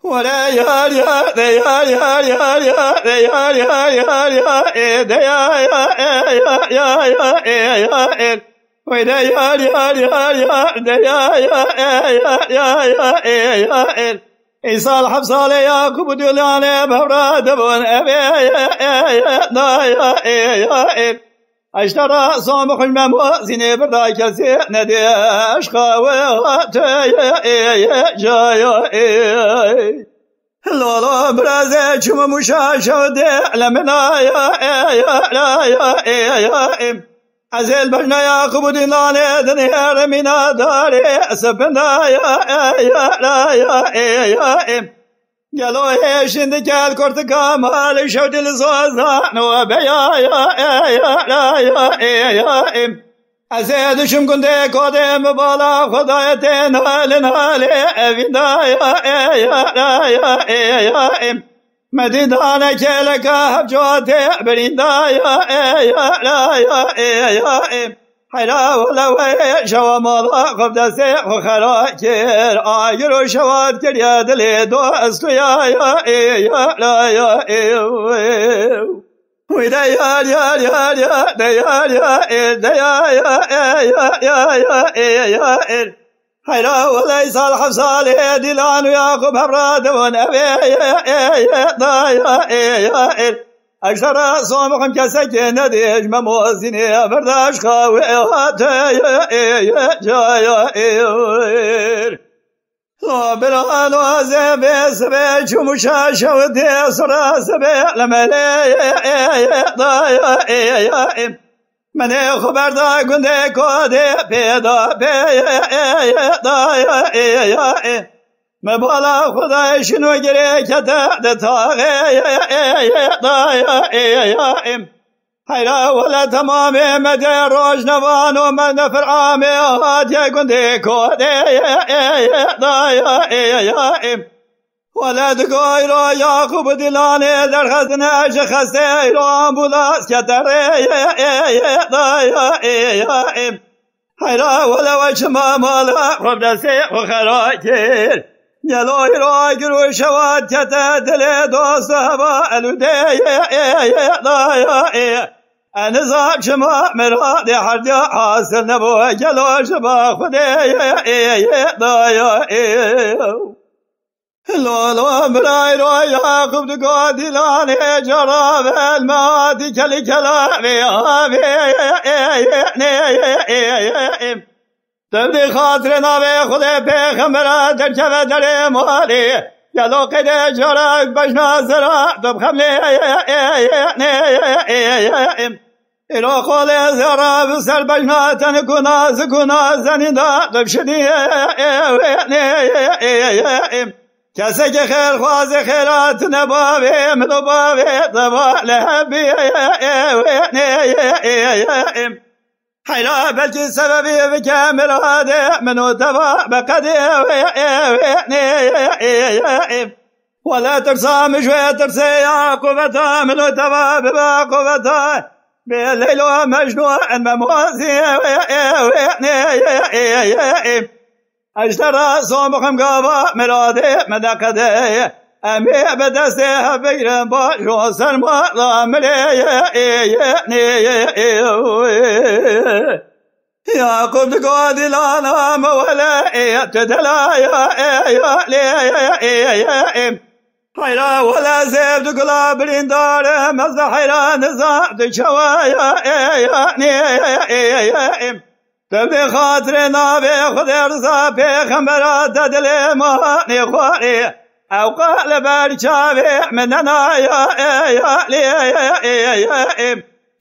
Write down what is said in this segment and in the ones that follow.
ولا يا يا يا يا يا يا يا يا يا يا ولا يا يا يا يا إيصال حفصال ياكوب دلاني بوراد بن أبي اشترى صامخ الممازين بردا كسي ندي أشقى جاي لولا برازي شم مشاشة دي لمنا يا أزيل بجنا ياكوب دلاني دنيا منا داري سبنا يا قالوا هيش عندك الكرت كامل شود الزوزان وبيا يا أزيد شم كنت قدم بالا خدايتين هالنالي أبدا يا مدينة كلك هبجوتي بريندا يا حيلا ولا شوا مالا قبض سيح وخراكير آير شواد كريا دلي دو أسلو يا ويدا يا حيلا ولا يصال حفصال دلان وياقوب هبراد ونبي يا أشترى صومكم كسكين ديج مموزيني برداش خاويات جاير لا بلا لا زبي سبي شمشاشة ودي سرا سبي لملي من خبر دا قندي كودي بيدا مبالا خدای شنو گره کتا تاغی حیلا ولا تمام مدى روش نوان ومن نفر عامي هات يقندي كودي ولا دقاي را ياقوب دلاني در خزنه شخصي را امبولاس كتري حيلا ولا وجما مالا قبل سيح وخراكير يلوي راجر وشوات كتدلي دوست هبا الودي نظام شما مرادي حردي حاصل نبو جلو شبا خدي لولا براي رو ياقوب دقادي لاني جراب المادي كلي كلامي تبدي خاطرنا بخذ بخمرة تركب دلي مالي يلو قد جرق بجنا زرع تبخملي إلو قولي زرع بسر بجنا تنكونا زكونا زندا تبشدي كسك خير خواز خيرات نبابي مدبابي طبع لهبي حيلا بلكي سببي بكامل هذا منو تبع بقدي ولا ترسى مشوي ترسي يعقوبتا منو تبع بباقوبتا بالليل ومجنوع مموزي اشترى صومكم قابا مرادي مدقدي أمي بدستها بيرن باشو سلمى ضاملي يا قد قادي لانا مولا تدلا حيرا ولا زيب تقلا بريندار مزد حيرا نزاد شوايا تبدي خاطرنا بخدر صافي خمرات تدلي مهاني خواري أو قال برشافي مننا يا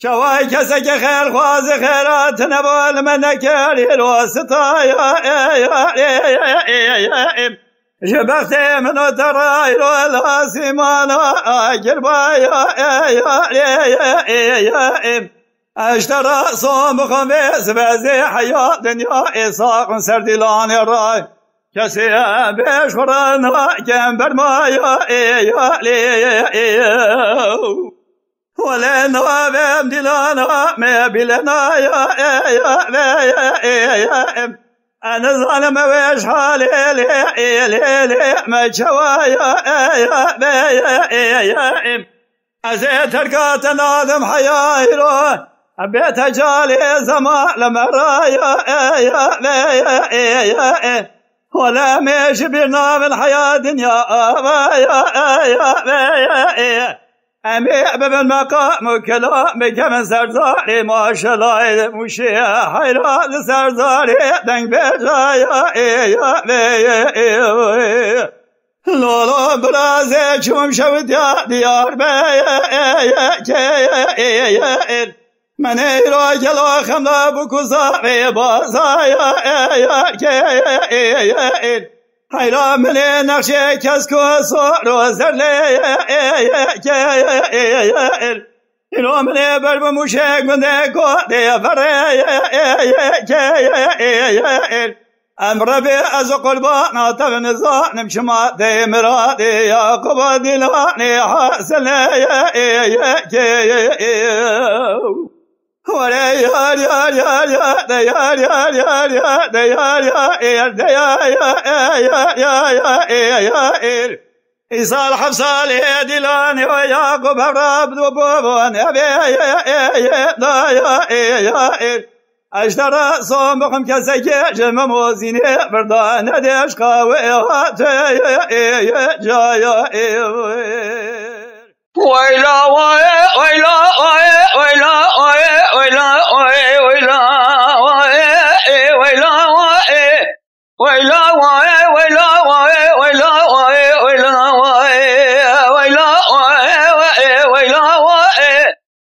شواي كسك خير خواز خيرات نبول منك الوسطى يا جبختي من ترايل والهاسمان أجربا يا اشترى صوم خميس بزي حياة دنيا إساق سردلان الراي كسي بشخرنا كمبر ما ولنا بمدلنا ما بلنا أنا ظالم ويش حالي لي ما شوايا أزيت أرقات نادم حيايرو أبيت أجالي زمان لما رايا ولا مش بينا من حياة دنيا أمي بالمقام كلامك من سرزاري ما شاء الله مشي حيران سرزاري دنگ بجايا لولا برازي شوم شود يا ديار من ایرا جلو خملا بکوزاری بازایا حیرا من نقشه کس کو سورو زرلی ایرا من بر بموشک منده گوده بره امر بی از قربان طب نزانم شما دی مرادی یا قبا دیلانی حاصل ولی یار ایسال حفصالی دیلانی و یاقوب رب دو بوان اشترى صوم بقم كسكي جمع موزيني بردان ديش قاوي هاتي جايا ويلا ويلا ويلا ويلا ويلا ويلا ويلا ويلا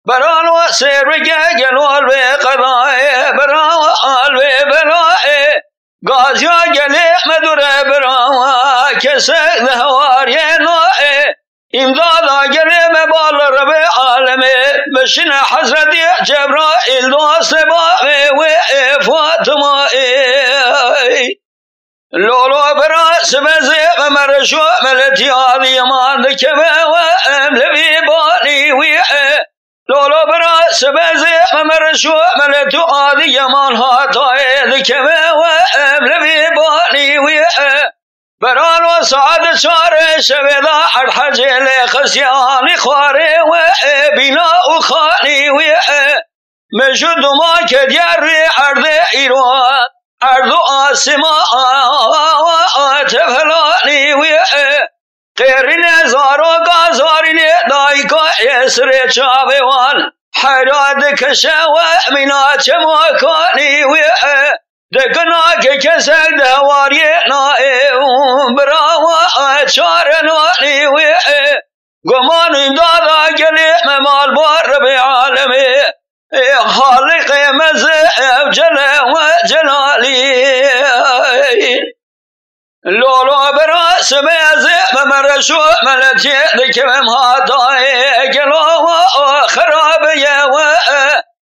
بران وسير رجال والبقراء بران والبقراء غازيا جلي مدر بران كسر ذهوارينا امداد جلي مبال رب عالمي بشنا حسرتي جبرائيل دوسبا وفاطمه لولو براس بزي مرشو ملتي هذه يمان ذكبه واملبي بالي ويحي لولو براس بزي مرشو ملتو هذه يمان هاتاي ذكبه واملبي بالي ويحي بران وسعد شارع شبذا الحجي لخسياني خواري وبناء خاني ويحي مجد ما كديري عرض إيران أرض آسماء تفلاني ويحي غير نزارو قازارين دايكا يسري شابوان حيراد كشاوة منات مكاني ويحي دقناك كسك دواري نائم براوة شارناني ويحي قمان دادا قلي ممال بار بعالمي خالق مزيب جلال وجلالي لولو براس بيزي مرشو ملتي ذكبم هاتاي قلو خرابي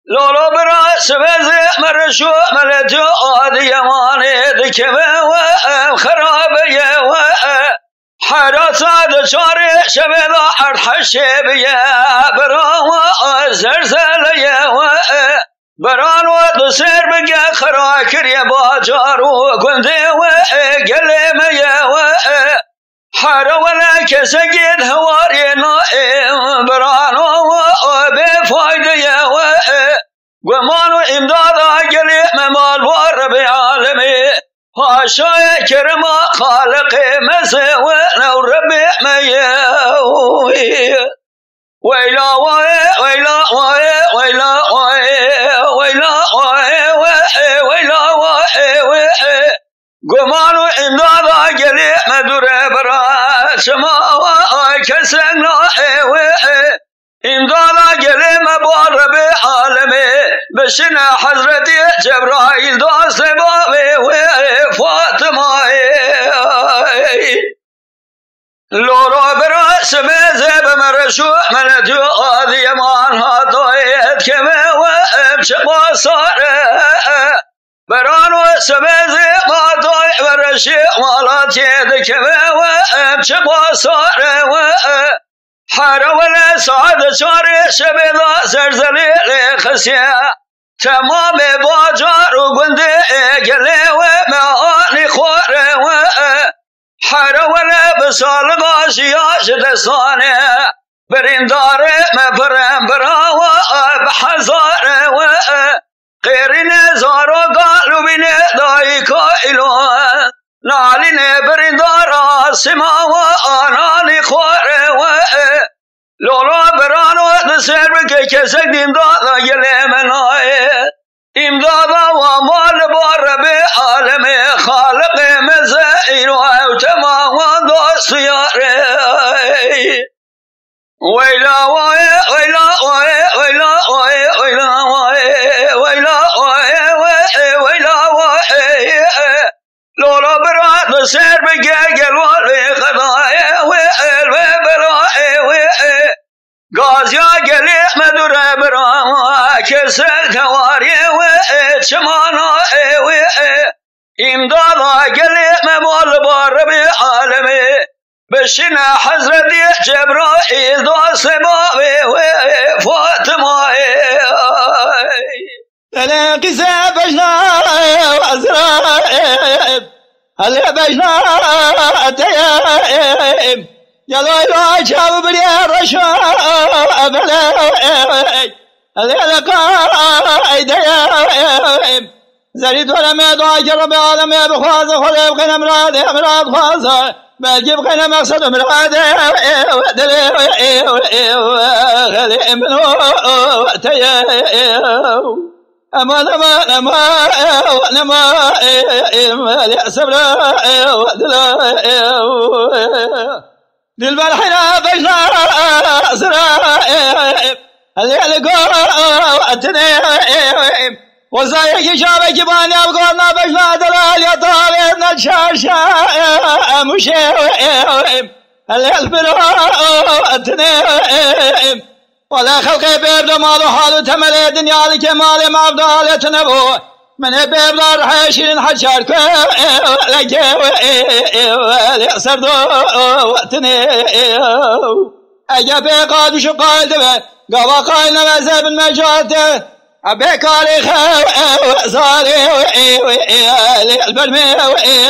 لولو براس بيزي مرشو ملتي آدي يماني ذكبم خرابي حراسات شاري شبذا الحشيبية براوة زرزلية بران ودسير بقى خراكر يا باجارو قندي وقليمية حر ولا كسجد هواري نائم برانو بفايدية ومانو امدادا قليم مال ورب عالمي هاشا كرما خالقي مسوي لو ربي ميوي ويلا ويلا ويلا ويلا ويلا قمانو امدادا قلي مدر برا سماء كسنا امدادا قلي مبال ربي عالمي بسنا حضرتي جبرائيل دوست بابي وفاطمه لولو براس مزي بمرشو ملتو هذه يمان هاتويت كما وامشق صار برانو سمزي ما توي برشي مالاتي كما وامشق صار حر ولا سعد شاري شبذا زرزلي خسيا تمام باجار و گنده گله و معانی خوره و حره و لبسال غاشیاش دستانه برنداره مبرم برا و بحزاره و غيرين زارو قالوا بين ذايك إلو نالين برندار سما واناني خوره و لولا برانو تسير بك كسك دمدادا يلمناي امدادا ومال بار بعالم خالق مزائر وتما ودوس ياري ويلا ويلا ويلا ويلا ويلا ويلا ويلا لولا براد سير بجاجل والي خدايا غازيا قليل مدر برا كسر كواري وشمانا امدادا قليل ممال بار بعالمي بشنا حزرتي جبرائيل دو سماوي وفاطمة تلاقي سابجنا وأزرائيل هل بجنا أتيائم يلا يلا شاب بلي رشا بلاي هل لقاي ديائم زريد ولا ما دعا جرب عالم بخوازه خلي بقنا مراد خوازه بجيب قنا مقصد مراد ودلي خلي منو تيائم أمان أمان أمان أمان لأسبرا ودلا للبلحنا بجنا سرائب اللي لقوا أتنيم وزايك شابك باني أبقرنا بجنا دلال يا طالبنا الشاشا مشيم اللي البلو أتنيم ولا خلقي بيبدا مالو حالو تملي دنيا لكمالي ما أفضل تنبو من بيبدا رحيشين حشارك لكي لأسردو وقتني أجابي قادو شو قايد قوا قاينا مزيب المجاته أبي قالي خاو صالي البرمي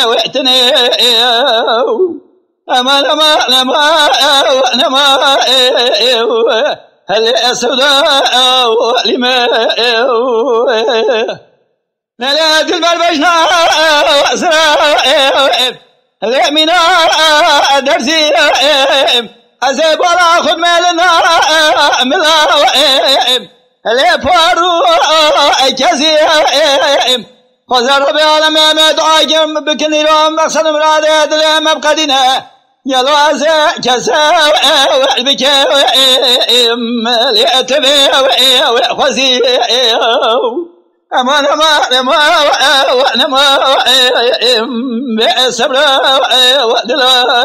وقتني أمان أمان أمان أمان هل أسوداء لما لا تلبر بجنا وأسرائيل هل منا درسي أزيب ولا خد مالنا ملاوئيم هل فارو كزيم خزر بعالم مدعاكم بكني لهم مقصد مراد لهم أبقدنا يلا زي كساو بكاو لأتبي وخزي أمان أمان أمان أمان بأسبر ودلا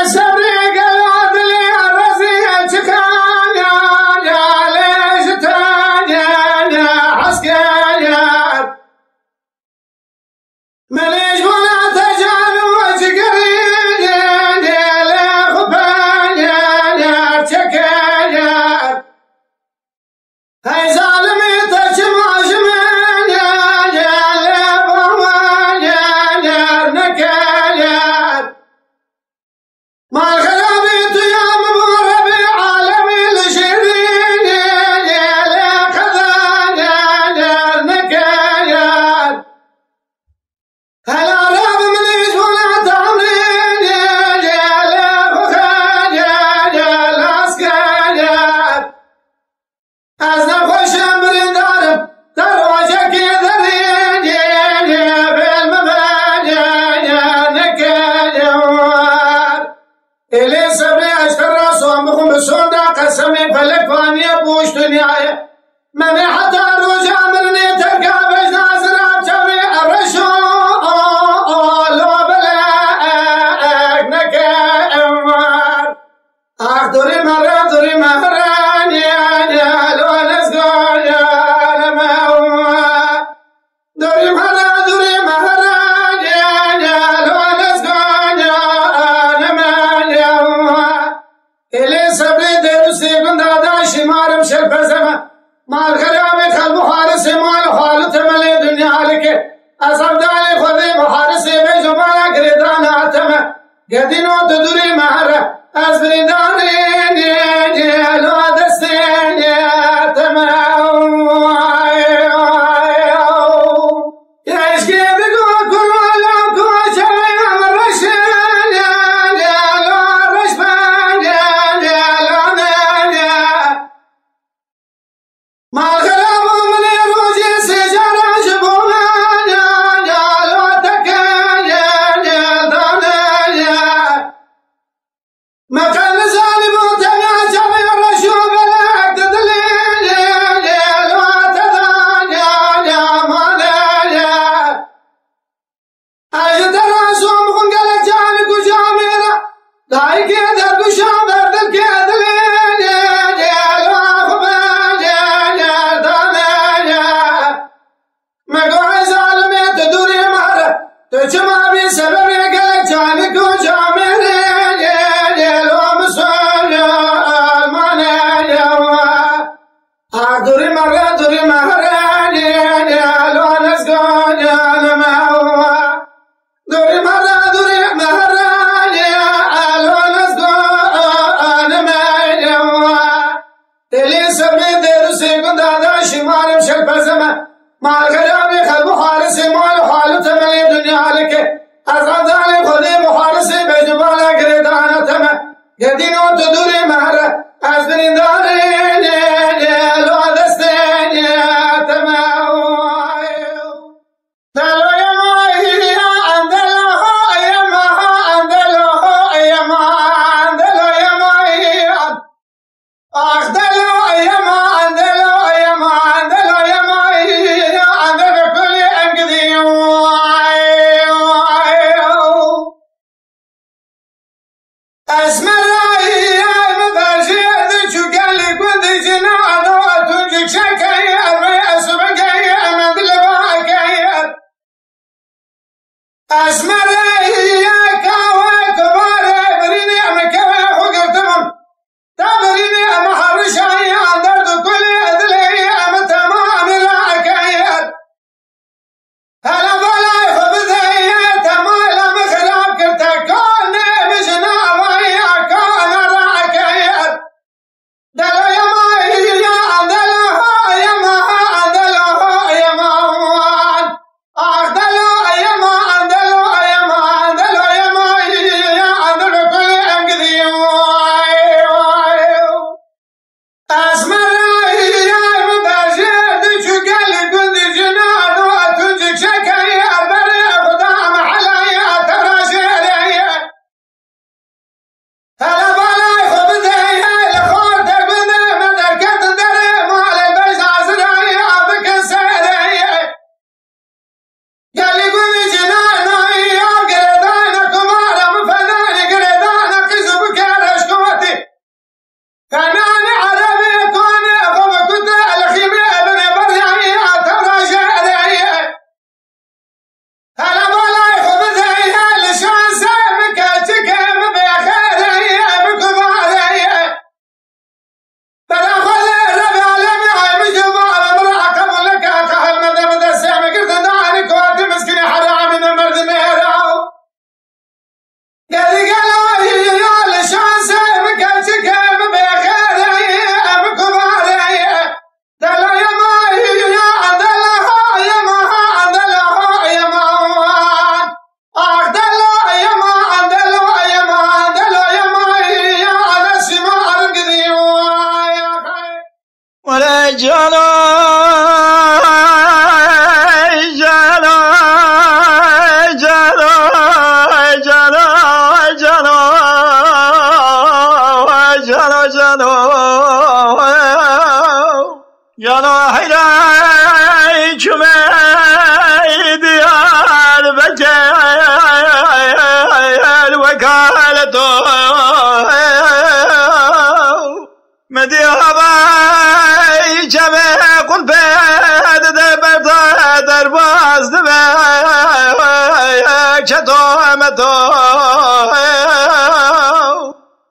سبر قلب لي رزي تكان يا ليش تاني يا حسكايا مليش ولا تجعل وجقري يا خبان يا تكايا هاي ظالمي تجمع جمان يا بوان يا نكايا ما غلبت يا مغربي عالمي الشرين يا خذان يا نكايا هلا راب منيش ولا تعمرين يا فخان يا لاسكايا أزنب خوشم برندارم دروجك ذرين يا بالمبان يا نكايا إلي صبري أشكر راسهم بخم بسودا قسمي فلكواني أبوش دنياي من حتى رجع مني تركا بجنا زراب جمي أرشو لو بلاك نكا أمار أخدري مران يا لو نسقو يا لما دوري مران يا لو نسقو يا لما إلي صبري درسي بندادا شمارم شرف زمان مال خرامي خل محارسي مال خالو تملي دنيا لك أصاب دالي خذي محارسي بيجو مالا قريدان عتمة قدينو تدوري مهرة أزبري دارين لو دستين عتمة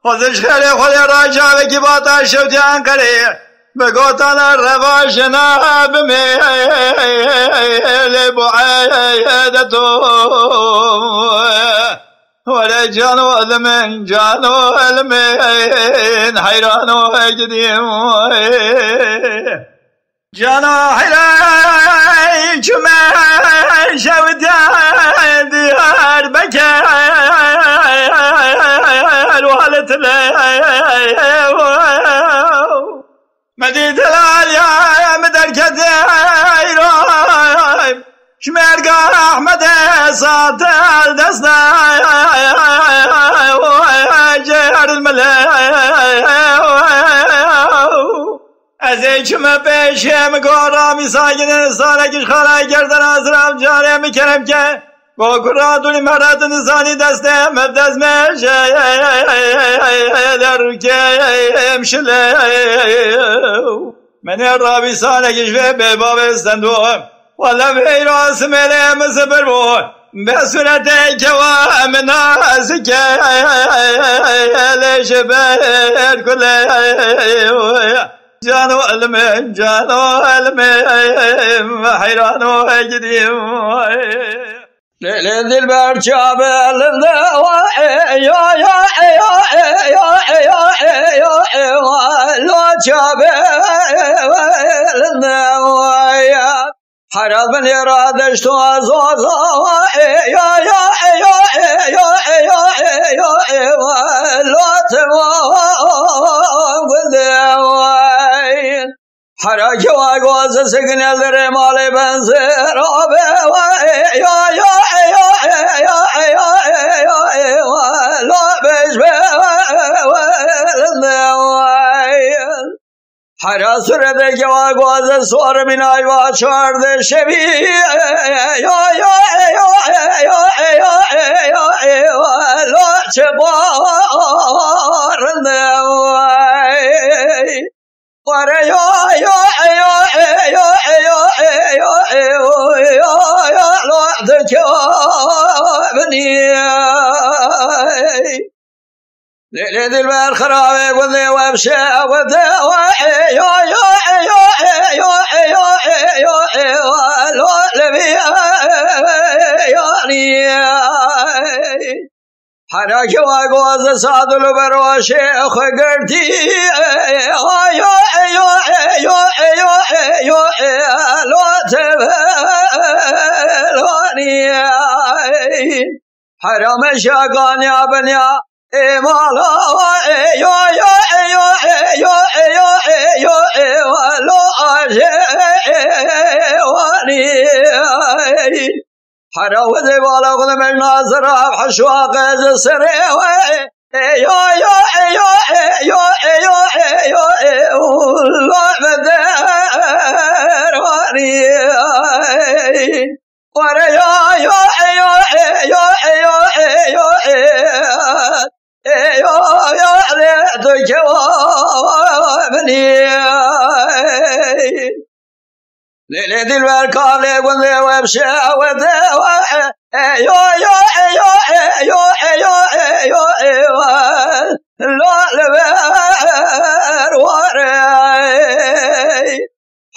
خودش خیلی خود راجع به کی باتا شوتیان کری بقوتن الرغاشنا بميل بعيدتو ولا جانو المن جانو المن حيرانو قديم جانا حيران شما شود ديار بكر وهلت مديد العالية مدر كدير شمرقا أحمد ساتر دسنا وجهر الملاي ازیچ مپیشم گورامی ساگن سالکش خالای گردن ازرام جاره میکنم که با کرادونی مرد نزانی دستم دزمش در روکم شلو من رابی سالکش و به باب استندوم والا به راس ملیم زبر بود به صورت که و من از که لشبر کله جانو المن حيرانو قديم ليل البرشاب للدواء يا لا شاب للدواء حرام من يرادش تو ازوزا يا لا تمام بالدواء حراك واغوز سكنل درمال بنزر يا لا بشبه حراس ردك واغوز صور من ايوا شارد شبي يا لا تبار الدواء ورا يا لوحدك يا بني ليل البار خرابي وذي وابشا وذي حراك واغوز سعد البر شيخ قرتي لا تبالوني حرام شاقان يا بنيا مالا لا أجواني حراوة بالا قد من ناظر حشواق السري لا مداروني ورا يا ليتك وابني ليل البركان لي وابشا ودوا لا لبر وري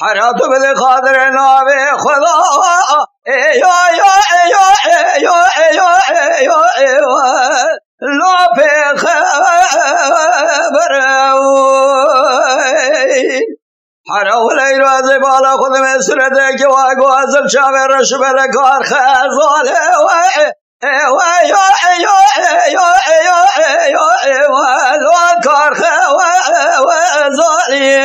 حرات بالقادر نابي خدا لا بخبر حراول ایراز بالا خود مسرده که واگوازم شامه رشبه کار خزاله کار خزالی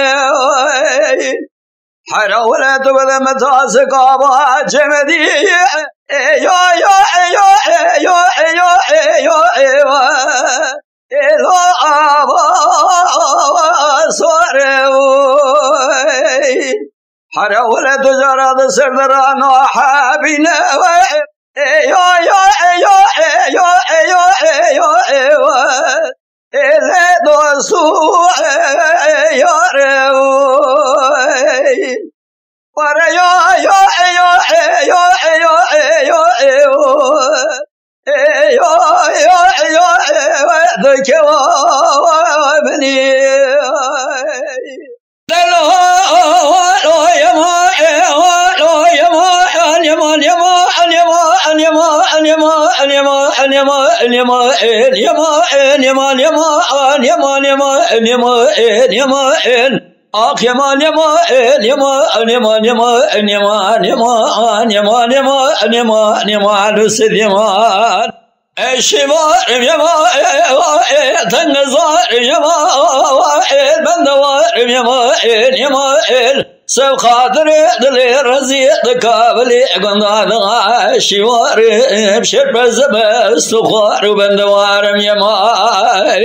حراول تو بده متاس کابا جمدی إلى صاروا حراولة تجارة سردران حابين إلى دوسوا يروي وريا ذكوابني يمان يمان يمان يمان يمان يمان يمان آخ يمان يمان يمان يمان يمان يمان يمان يمان يمان يمان يمان سيد يمان الشمار يمان تنزار يمان بندوار يمان يمان سو خاطر دلي رزيق كابلي قندانا الشمار بشر بزبس تخار بندوار يمان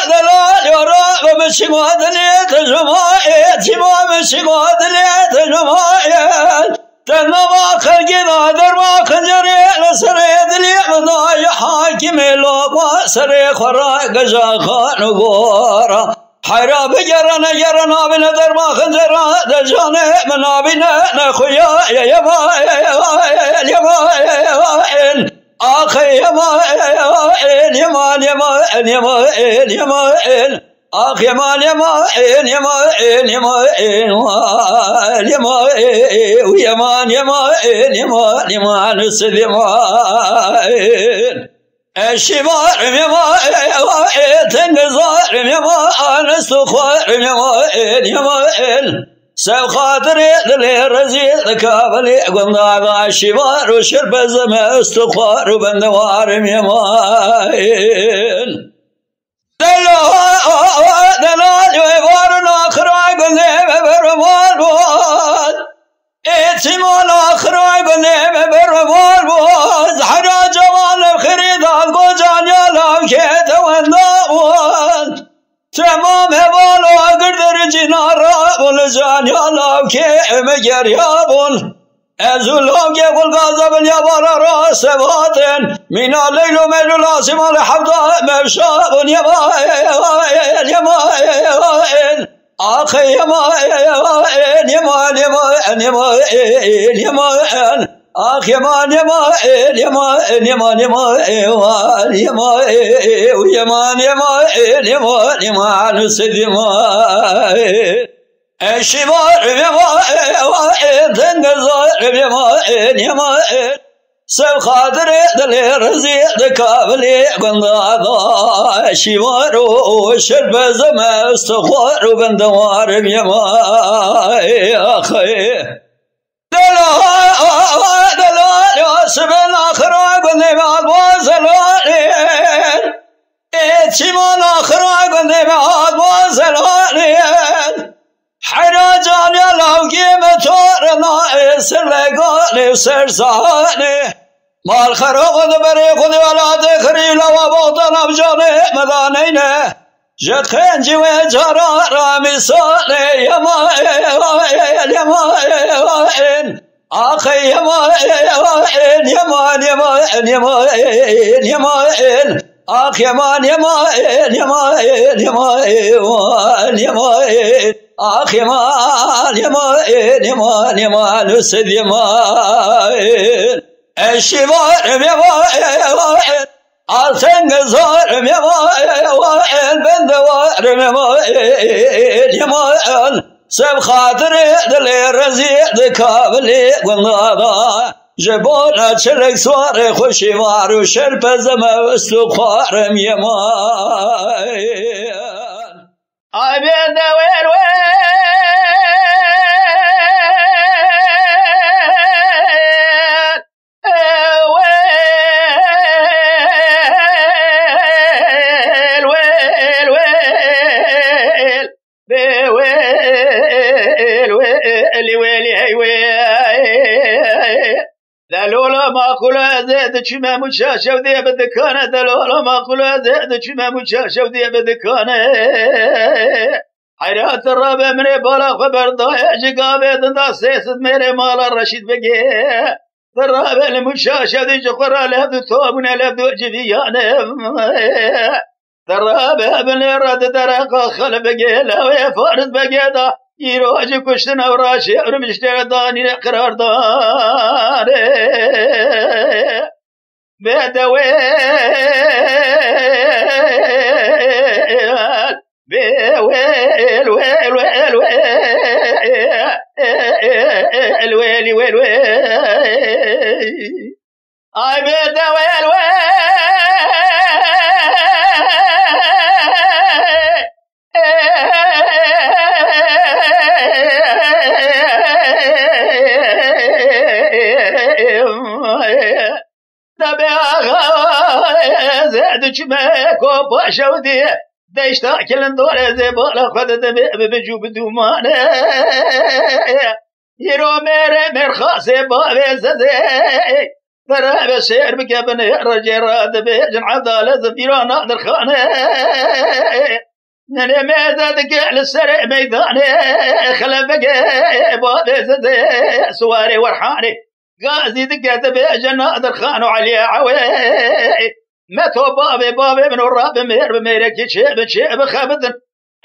دلال يرى بمشيما دليت جماعات شما مشيما دليت جماعات تنما خلقنا درما خنجري لسري دلي مضاي حاكم لوقا سري خراق جاخان غورا حيرا بجرنا جرنا بنا درما خنجرا دجاني منابنا نخويا يما آخي يمان يمان يمان يمان يمان آخ يمان يمان يمان يمان يمان يمان يمان يمان سيد يمان الشمار يمان تنقزار يمان استخوار يمان يمان سو خاطري دلي رزيق كابلي قنداغا الشمار وشرب زمه استخوار وبندوار يمان دلال يوارنا خراي قلبي برمال بود اتمال خراي قلبي برمال بود حرا جوان خريد القجان يلام كيت ونداود تمام هوالو قدر جنارا والجان يلام كي مجر يابون أزولهم يقول غازب اليابان راس باطن من الليل ومن العاصم الحفظة مشاب يمان يمان أخي يمان يمان يمان يمان يمان أخ يمان يمان يمان يمان يمان يمان يمان يمان يمان سيد يمان الشمار يمان تنقزار يمان يمان سو خاطر دلي رزيق كابلي قنداغا الشمار وشرب زمه استخوار وبندوار يمان أخي دلال ياسبن آخرا قندي بعد وزلالين اتشمان آخرا قندي بعد وزلالين حراجان يلاو قيمة تورنا اسر لقاني وسر زاني مال خروق دبري خذي ولا تخري لو بوطن بجاني مدانينه جد خنجي وجرى رامي صاني يمان يمان أخي يمان يمان يمان يمان يمان أخ يمان يمان يمان يمان يمان أخ يمان يمان يمان يمان سيد يمان الشمار يمان التنقزار يمان بندوار يمان سب خاطري دلي رزيق كابلي قنداغا جبونا چلك سوار خوشيوار وشرب زمه واستخوار يمان عبيد ويل دلولا ما كل زيد شما مشاشة ودي بدكانة دلولا ما كل زيد شما مشاشة ودي بدكانة حيرات الرابع من بالا خبر ضايع جقابي دا سيسد ميري مالا الرشيد بقي الرابع المشاشة ودي جقرى لابدو توابنا لابدو جفيانة الرابع من الرد درقا خل بقي لاوي فارد بقي دا يروج كشتنا وراشي ورمشتر داني قرار دار بدويل بويل ويل ويل ويل ويل ويل اي بيدا ويل زادك باشا ودي ديشتا كلن دور زبالة خد بجو بدومان يرو مير خاصي بابي زدي ترى بسير بكبن رجراد بيجن عضالة زفيرا نادر خانه من ميزادك للسرع ميداني خلفك بابي زدي سواري ورحاني غازي دقات بيجن نادر خانو علي عوي متو بابي من الراب مير بميرك شيب خابدن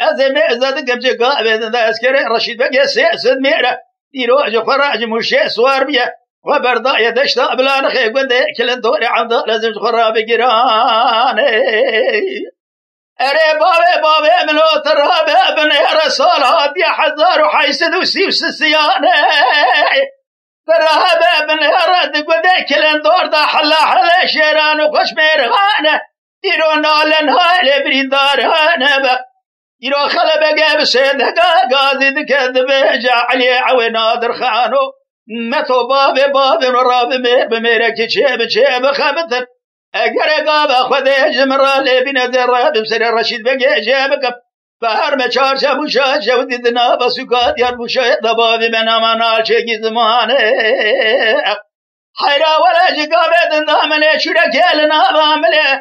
ازي ميزادك بجي قابي ذا اسكري رشيد بقي سيسد ميره يروج فراج مشي سوار بيه وبرضا يدشتا بلا نخي قد كل دوري عمدا لازم خراب جيراني اري بابي من تراب ابن رسول هادي حزار وحيسد وسيوس السياني تراب ابن رد قد كل دور دا حلا شيران وخش ميرغانه يرونا لنهاي بريدار هانبا يرو خلبه قاب سيدك قاضي دكذب جعلي عوي نادر خانو متو بابي نراب مير بميرك شيب خابتن اقر قاب اخذ جمرا لي بنذر بمسر الرشيد بقي جيبك فهر مشار شابو شاشه وددنا بسكات يا بوشا ضبابي من امانال شيقي زمانه حيرا ولا جقابه دندامله شركه لنا بامله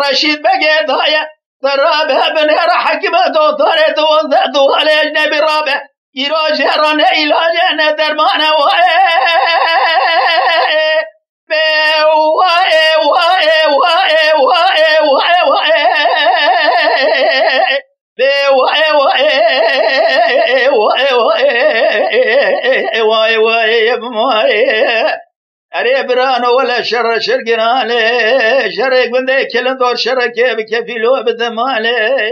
رشيد بقي ضايع ترابه بنير حكمه دوطره دوزدو على اجنبي رابه يروج هران علاجه درمانه اري برانو ولا شر شرقنالي شرق بندي كل دور شرق كيف لو بدمالي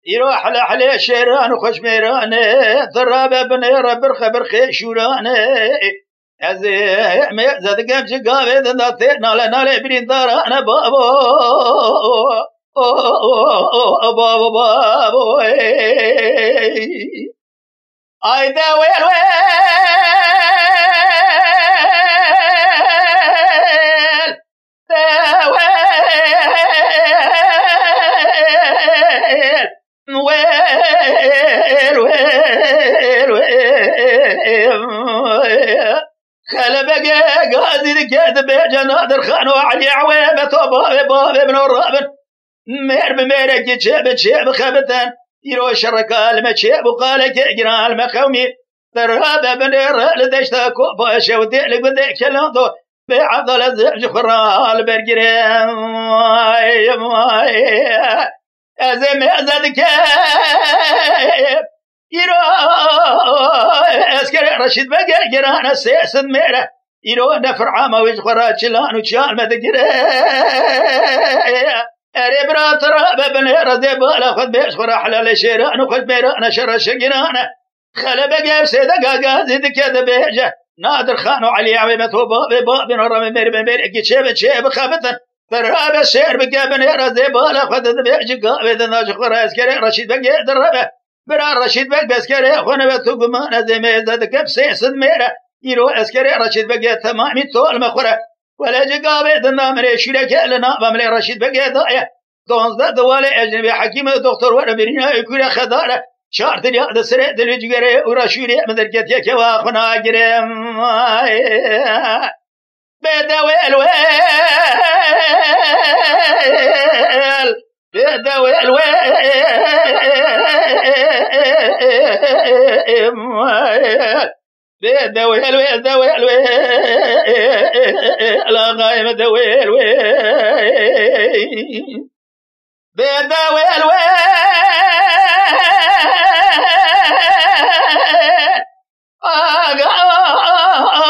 يروح على شيران وخش ميراني ضرابه بنيره برخه شوراني ازي ميزد قام جقابي ذا نالي برين دار انا بابو اي دا ويل خلبك قاضي دكات بجنادر خانو علي عويبة بابي من الرابن مير بميرك شيب خبتان يرو شركال ما شيب وقالك جرال مقومي ترابة بنير لدشتا كوبا شودي لك بديك لندو بعضل الزبج خرال برقرين ازم ازدك يرو اسكر رشيد بقى جرانا سيسد ميره يرو نفر عاما ويجخرات شلان وشال مدقره اريبرا ترابة بنير زيبالا خد بيشخر حلال شيران وخد ميرانا شر شقرانا خلا بقى بسيدة قاقازي دكاد بيجه نادر خانو علي عويمته بابي نرم مير شيب خابتن ترابة شير بقى بنير زيبالا خد بيجه قابي دناجخر اسكر رشيد بقى درابة برا رشيد بك بسكري خونه بتوقمان زميزة كف سيسد ميرة يرو اسكري رشيد بك تمامي طول مخورة ولا جقابي دنامري شركة لنا بملي رشيد بك ضايع دونزد دوالي اجنبي حكيم دكتور ورا برينا يكون خدارة شارت الياد سريع دلجري ورشوري مدركت يك واخنا جريم بدوي الويل بدوي الويل دويل لا غايم دويل بدويل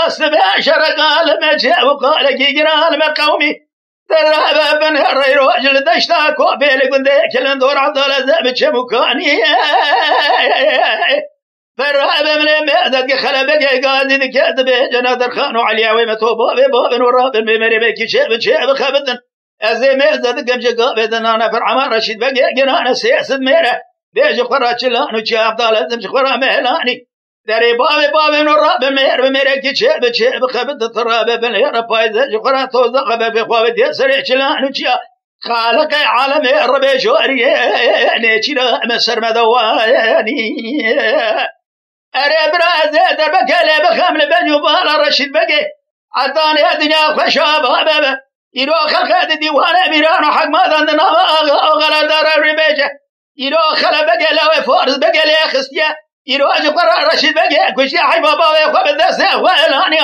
سبع شرقال مجه وقال جيران مقومي ترى بن الرجل دشتا كوبيل قندي كلن دور عضله زبج مكاني فراب من مهدد خلبك قاعد كذب جنادر خانو عليا ومتوبه باب وراب بمري بك شيء خبدن ازي مهدد قم جقابدن انا فرعما رشيد بقى جنانا سياسد ميره بيج قرات لانو جي عبد الله دم قرا مهلاني دري باب وراب بمري بك شيء خبدن تراب بن يا فايز قرا توزق بخوابد يسرع لانو جي خالق عالم ربي جوري نيتشيرا مسر مدواني أري برازي دربك اللي بخمل بنيو بالا رشيد بقي عطاني الدنيا خشابة بابا يرو خلقات ديوانا ميرانو حق ما ظننا غلا دار الربيجة يرو خلا بقي لو فارس بقي لي خستيا يرو أجو قرار رشيد بقي كوشي حي بابا ويخوة بالدسة وإلاني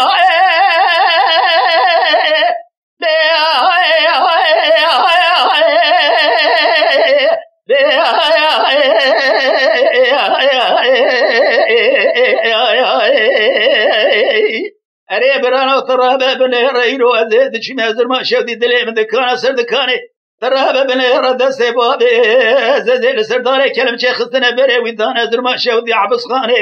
أري برانا ترابا بنيرا يرو أزيد شمازر ما شودي دلي من دكانا سر دكاني ترابا بنيرا دسي بابي زيزي سرداري كلم شيخستنا بري ويدانا زر ما شودي عبس خاني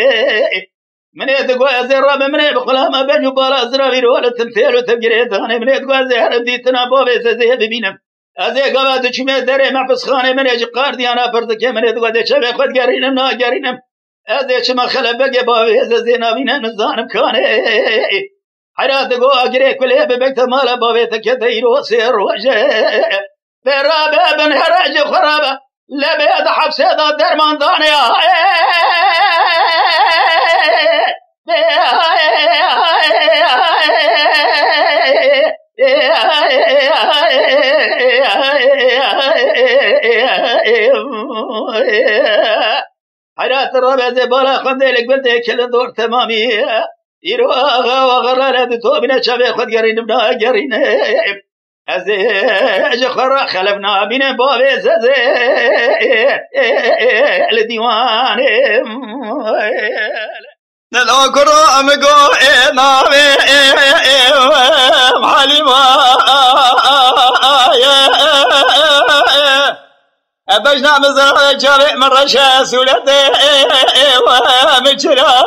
من يدقوا زرابا من يبقلام بنيو بالا زرابي ولا تمثيل وتبقري داني من يدقوا زهر بديتنا بابي زيزي ببينم أزي قبادو شمي داري معبس خاني من يجي قاردي أنا فردك من يدقوا دي شبه خد قرينم نا قرينم أزي شما خلب بقى بابي زيزي نابينا نزانم كاني حيرات قو أجري كل ببيت مالا بابي تكتير وسير وجه برابا بن هراج خرابا لبيد حبسيدا درمان دانيا حيرات الرابع زبالا خنديلك بنتي كل دور تمامي يرو آغا وغرالة توبنا شبه خد قرينبنا قرين أزي خرا خلفنا بنا بابي زي الديوان نلو كرام قو نامي حليما بجنا مزرعة جاري من رشا سولتي ومجرا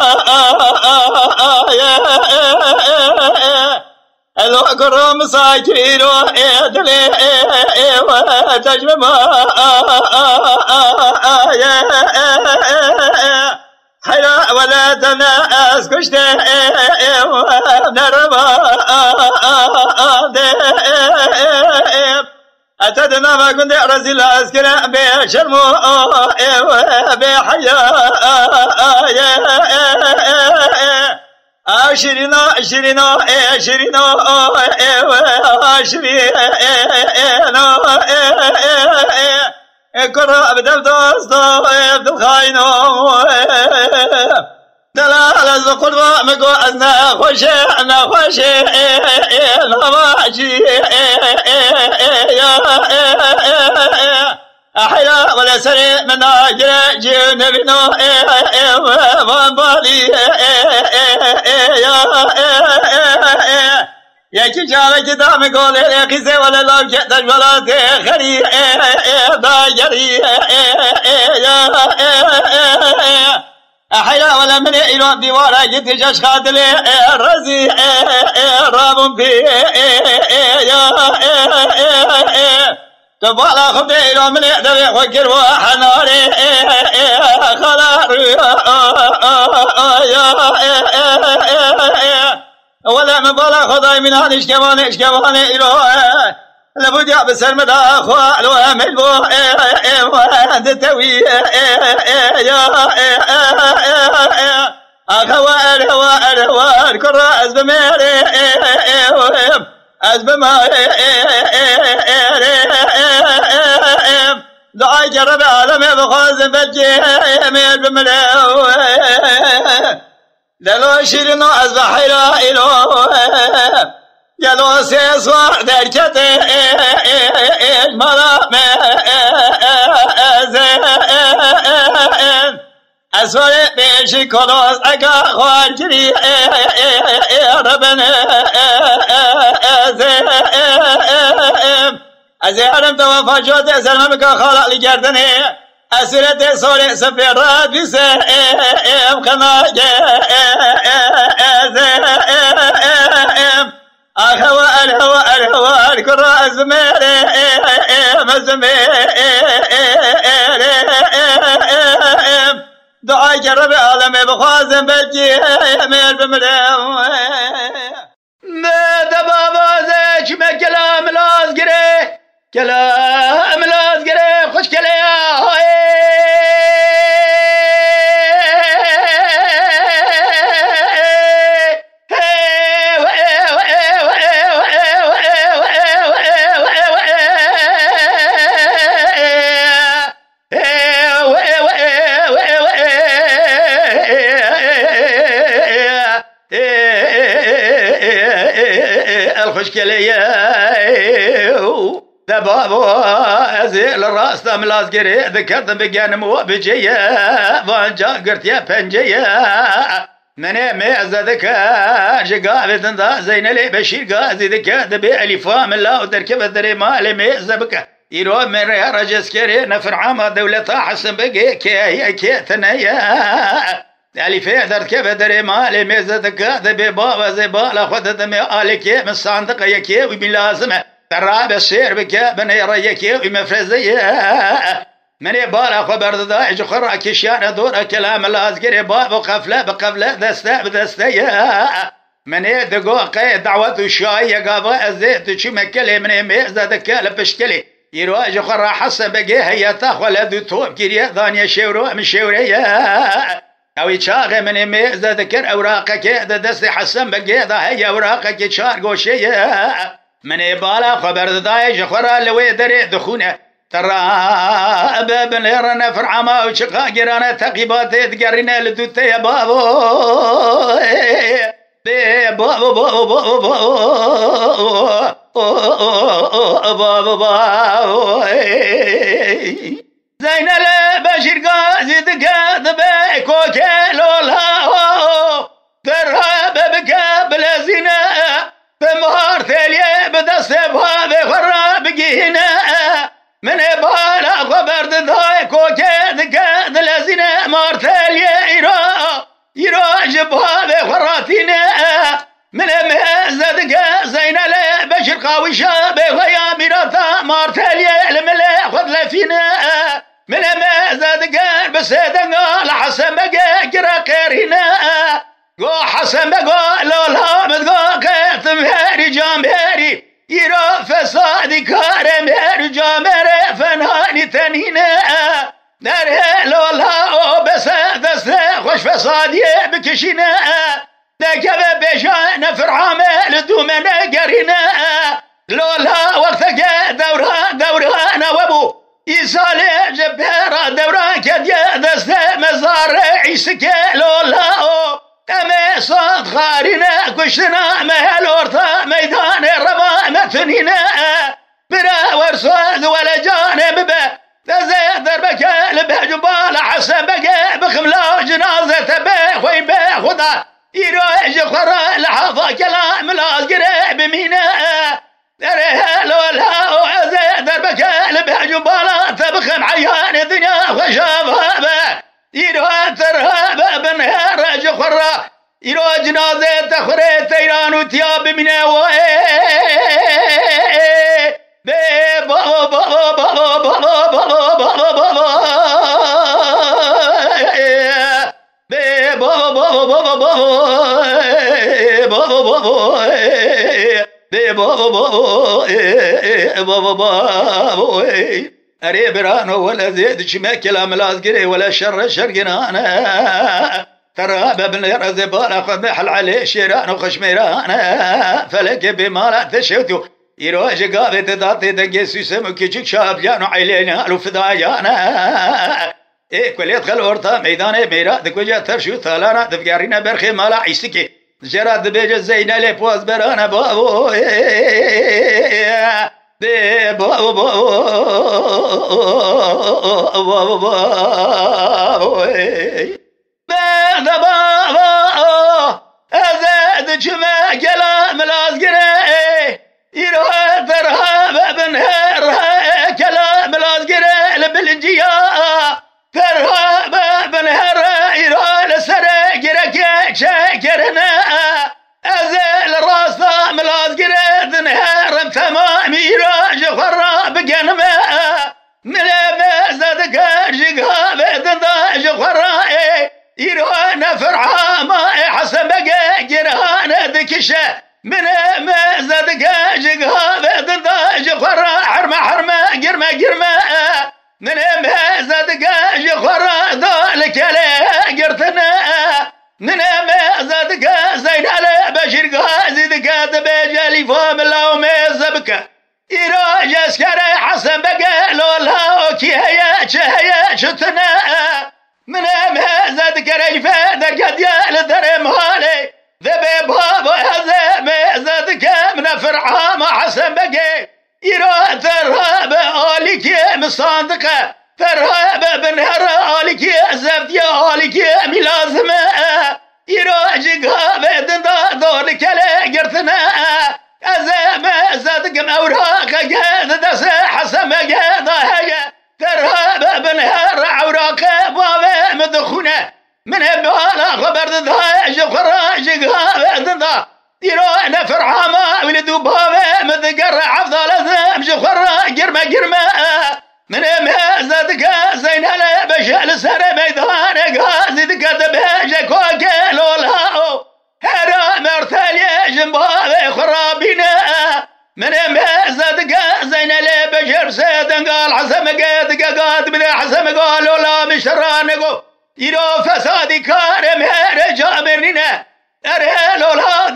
لو كرام ساكرين وإدلي وتجمع حلا ولا تناس كشتي ونرمى أتدنا ما كنت رزيل أسكنا بشرمو بحيا عشرين كرة بدل دوستو بدل خاينو دلالة زقل ومقو أنا خوشي نماشي أحيا ولا سري من أجل جنبنا وانبالي يا كشافة كتاب قول يا خزي ولا لو كتاج ولا تخري باجري أحيا ولا من إيران ديوارا يتجاش خادلي رزي رابم في تبالا خبدي إيران من يقدر يخكر وحناري خلار ولا مبالا خضاي من هذا إشكمان إيران لابد يعبس المدى أخوال وامل بو تتوي أخوال كرة أزبميري أزبميري دعاي جرب عالمي بخوز بجي ميل بملو دلو شيرنو أزبحيرا إلو جلو سيسوار دركتي مرام أسوار بيشي كولوس أكا خوارجري ربنا أزي عرم توفى جوتي سلمك خالق لجردني أسرة صوري سفيرات بسيم كما الهوى الكرة زميري دعاء جرب عالمي بخازن بجي ميل بمليم ما دبابا زيش ما كلام لازقري كلام لازقري خوش كلام دبابو ازيل الراس دام لازقري ذكرت بقان مو بجيه فانجا قرت يا بنجيه مني ميز ذكا شقافة تنضا زين لي بشير قازي ذكا دبي الفام الله ودركب الدري مالي ميز بكا يرو من رجس كري نفر عام دولة حسن بقي كي تنيا الفي دركب الدري مالي ميز ذكا دبي بابا زي بالا خد دمي الكي من صندق يكي وبلازمه تراب السير بك بني ريكي ومفرزيه مني بارا خبر داعج خرا كشيان دور كلام لازقري باب وقفله بقفله دسته بدسته مني دقو قيد دعوة الشاي قابا الزيت شي مكلي مني ميزة دكالة بشكلي يرواج خرا حسن بقي هي تاخل دوتوب كيريا ثانية شورو من شورية او يشاغي مني ميزة ذكر اوراقك دستي حسن بقي ذا هي اوراقك شارقو شيه مني بالا خبر دايج خرا لوي دري دخونه ترى باب ليرنا فرعما وشقا قرانا تقيبات تقرنا لدوت يا بابو بابو بابو بابو زين البشير قازي دقاد بيكو كيلولا ترى بابك بلا زنا بمهار ثليه بدست بهذا خرا بقينا من بالا خبر ذاك وكاد كاد لازنا مار ثليه يرا جب هذا خراتينا من مهزدك زين لا بشر قاوي شابه ويا ميراثا مار ثليه الملا خذ لفينا من مهزدك بسدنا لحسن بقى قرا قرينا قو حسن بقى لولا مدقا قيت مهاري جامهاري يرا فسادي كارم هاري جامهاري فنهاني تنينا داره لولا بس دسته خوش فسادي بكشينا دكبه بيشان فرعامه لدومنا قرينا لولا وقتك دوران وابو يسالي جبهرة دوران كديا دسته مزار عيسك لولا أما صاد خارنا كشنا مهل ورطا ميدان الربا مثنينا برا ورصاد ولا جانب به تزيد دربك لبه جبال حسن بقى بخملا جنازة به خوي به خدا يروج خرا لحظة كلام لازقري بمينا درها لولا وزيد دربك لبه جبال تبخم عيان الدنيا وشافها يروج ترهاب بنهار جخرا يروج جنازة تخري تيران وتياب من أري برانو ولا زيد شما كلام لازقري ولا شر شرقنا أنا ترى بابن يرزبانا خذ محل عليه شيران وخشميران فلك بما تشوتو يروج قابة تداتي دقي سيسم كيشك شاب يانو عيلينا الفدايانا إيه كل يدخل ورطة ميدان ميرا دكوجا ترشو ثلانا دفقارينا برخي مالا عيسكي جراد بيجا زينا لي بواز برانا بابو بابا أزاد جمع كلام لازقري يروح ترهاب بنهر كلام لازقري بالجيا من مازدك جيقها بدنداج خرائي يروان فرعا ما حسن بقى جرهان دكشة من مازدك جيقها بدنداج خرائي حرمة قرمة من مازدك جيقها ذلك على قرتنا من مازدك زين على بشير قازي دكات بجالي فام الله ومازبك إيراج أسكري حسن بقى لولا وكي هيا شتنا من مازد كري فادر قد يالدر مالي ذبي بابا هذا مازد كامنا فرعا ما حسن بقى إيرا ثرهاب آلك مصادقة ثرهاب بنهر آلك زفتي آلك ملازمة إيرا جيقها بدن دورك لا قرتنا أزام صدق أوراق جاد دس حسم جاد هيا ترهاب بنهار أوراق بابا مدخونة من بالا خبر ذا خراج غاب ذا يروح فرعاما ولدوا بابا مذكر عفضل زم خراج جرمة من ما زدك زين على بشال سر ميدان غازي كتب جاكوك لولا هرا مرتلي جنبه خرابينا من مازدك زين لي بشر سيدن قال حسم قاد بلا حسم قالوا لا مشرانكو يرو فسادي كارم هر جابرنا ارهلوا لا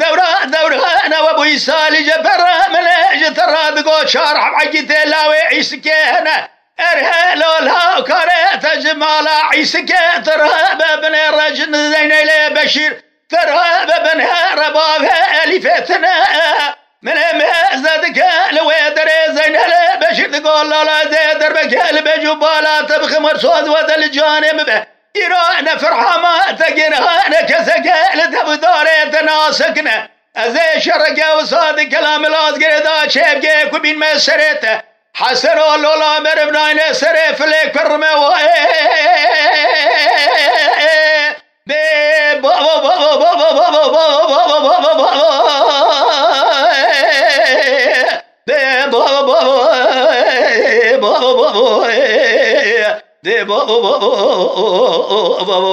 دورة انا وابو يسالي جبر من جترا بقو شارح حقيت لاوي عيسكينا ارهلوا لا كارت جمال عيسكي ترهب بن رجل زين لي بشير ترهب بنهار بابها ألفتنا من مازدك الويدر زين بشر تقول لا زيدر بكال بجبالا تبخ مرصود ودل الجانب به يروحنا فرحما تقنها كسكال تبداري تناسكنا أزي شرقة وصاد كلام الأصغر دا شيبكي كبين ما سريته حسن الله مربناين سريف لك فرمه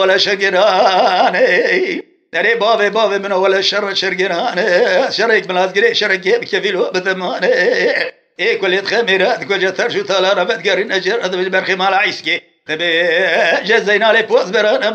ولا شقراني تري بابي من ولا شرقراني شرق بلاد شرق كفيلو بثماني إيه كل خميرات كل ترشو تلا ربط قرين أجر هذا بالبرخي مال عيسكي تبي جزينا لي بوز برانا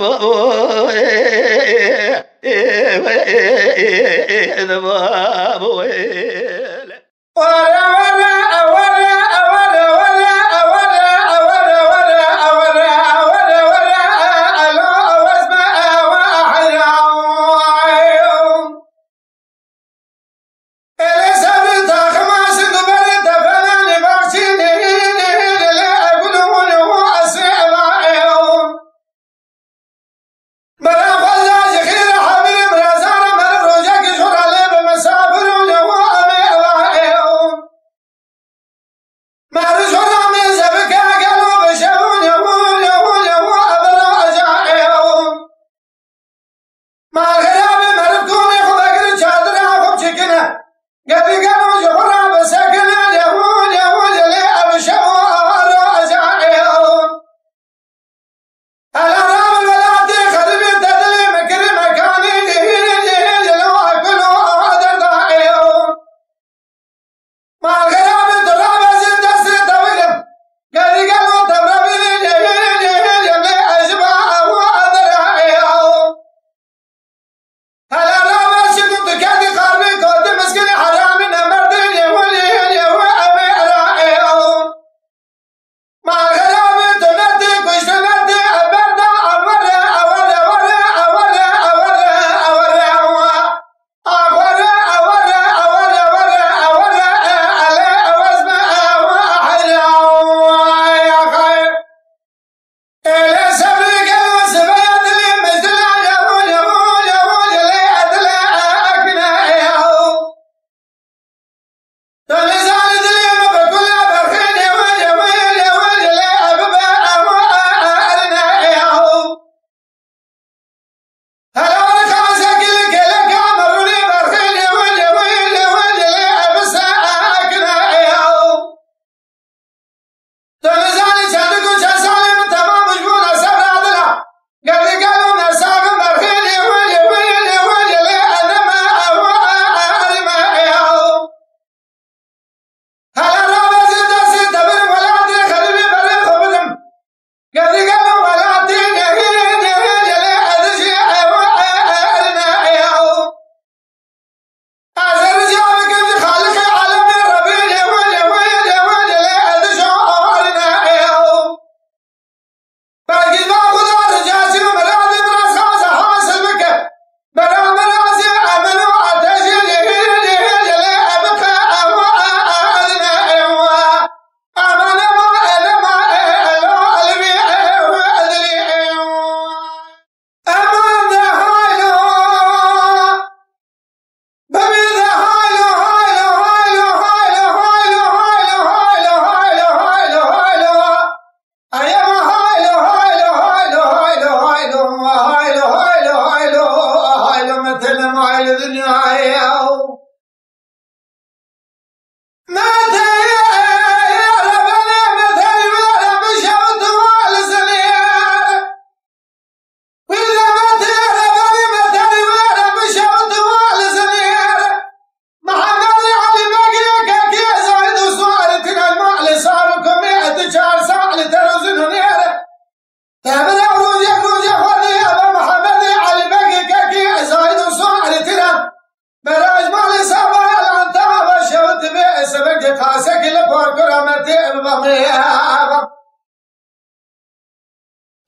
بضميها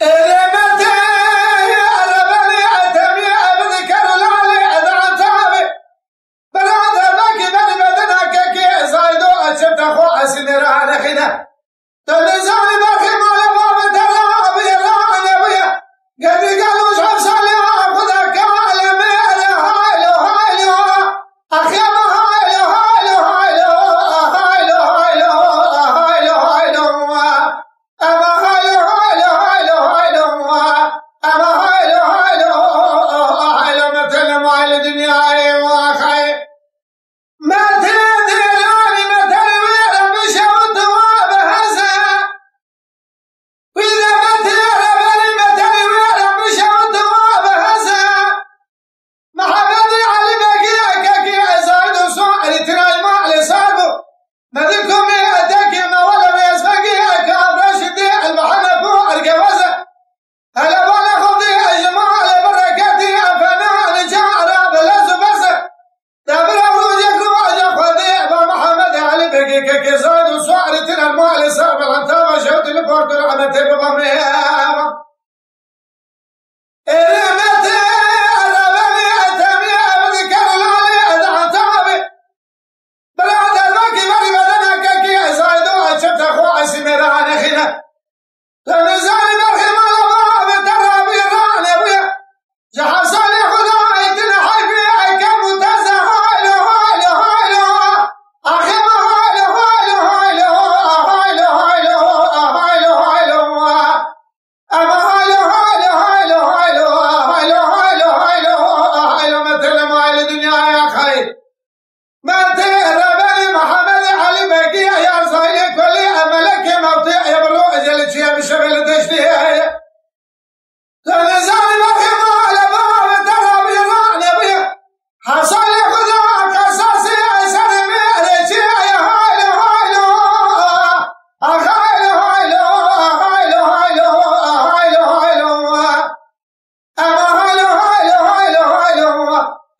إذا متى ربني أتمي أبذكر لعلي أدعى تعبي بلاد باكي بني بدنك كي زايدو أشبت أخو أسنران خنا تنزاني باكي مال باب ترابي راني بيا قدي قالوا شعب صالي أخذك عالمي هايلو هايلو أخي ما هايلو هايلو هايلو هايلو هايلو هايلو هايلو أما هايلو هايلو هايلو هايلو أما هايلو هايلو هايلو مثل ما الدنيا واخي ما تدراني مثل وير بشوت وبهزة وإذا ما تربني مثل وير بشوت وبهزة محمد علي بقيك كي أزايد وصعد تراي ما لصابه مدكم يأتك ما ولم يسبقي أكابرش دي المحنة فوق القفزة هلا ولا خذي أجمال بركاتي أفنان جعرة بلز بزة دابر أولوجك رواجة خذي أبا محمد علي بقيك كي زايد وصعد تراي ما لصابه الانتابة شوت لفوق رحمة بضميها إذا متى ربني أتمي أبذكر لعلي أدعى تعبي بلاد الباكي بني بدنك كي زايدو أشبت أخو أسمران خنا تنزاني برخي مال باب ترابي راني بيا جحا صالي خداي تنحي في أيكم وتزا هايلو هايلو هايلو أخي ما هايلو هايلو هايلو هايلو هايلو هايلو هايلو أما هايلو هايلو هايلو هايلو هايلو هايلو هايلو هايلو مثل ما الدنيا يا خير ما تهربني محمد علي بقي يا صايل كل أملك موطئ يبلو أجل شيء بشبل تشتيه تنزاني بخي مال باب ترابي راني بيا حصل خذاك أساسي أسر ميرجي يا هايلو هايلو هايلو هايلو هايلو هايلو هايلو هايلو أما هايلو هايلو هايلو هايلو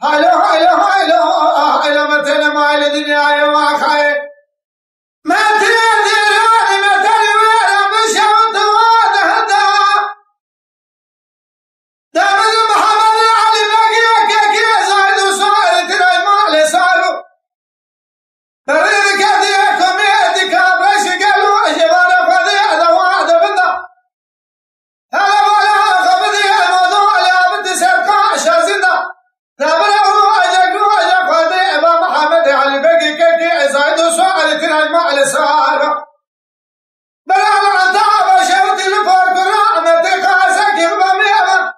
هايلو هايلو هايلو هايلو مثل ما الدنيا يا واخي ما تدراني مثل وير بشوت وهدا دابر محمد علي بقيك كي زايد وصار تراي ما لصاروا بريد كديكم يدك برش قالوا جبار خذي هذا وعد بنا هلا ولا خبدي الموضوع لا بد سرقا شازنا دابر رواجك خذي ابا محمد علي بقيك كي زايد وصار تراي ما لصاروا بلا العتاب شوت الفرق رحمة قاسك بميمة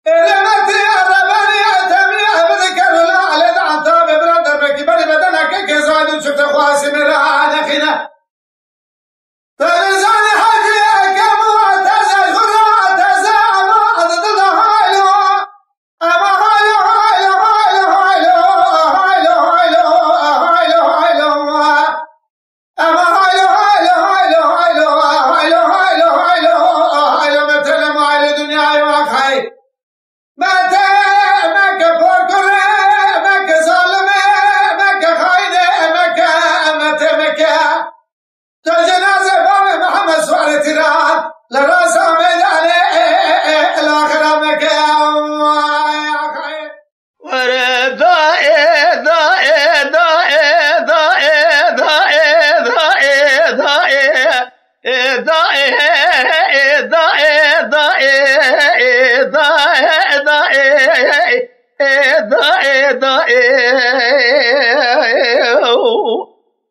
إذا متى ربني أتمي أبذكر لعلي العتاب برادر بكي بني بدنك كي زايد وشفت خواسي من رعانا خنا تنزاني حكي أكم وعتزا الخرا عتزا أما عدد هايلو أما هايلو هايلو هايلو هايلو هايلو هايلو هايلو هايلو أما هايلو هايلو هايلو هايلو هايلو هايلو هايلو هايلو مثل ما الدنيا يوخي متى مك فوق مك ظالمة مك خاينة متى تجنازة باب محمد سؤال تراب لراسه ميداني الآخرة مكة يا خير ورد ضائع ضائع ضائع ضائع ضائع ضائع ضائع ضائع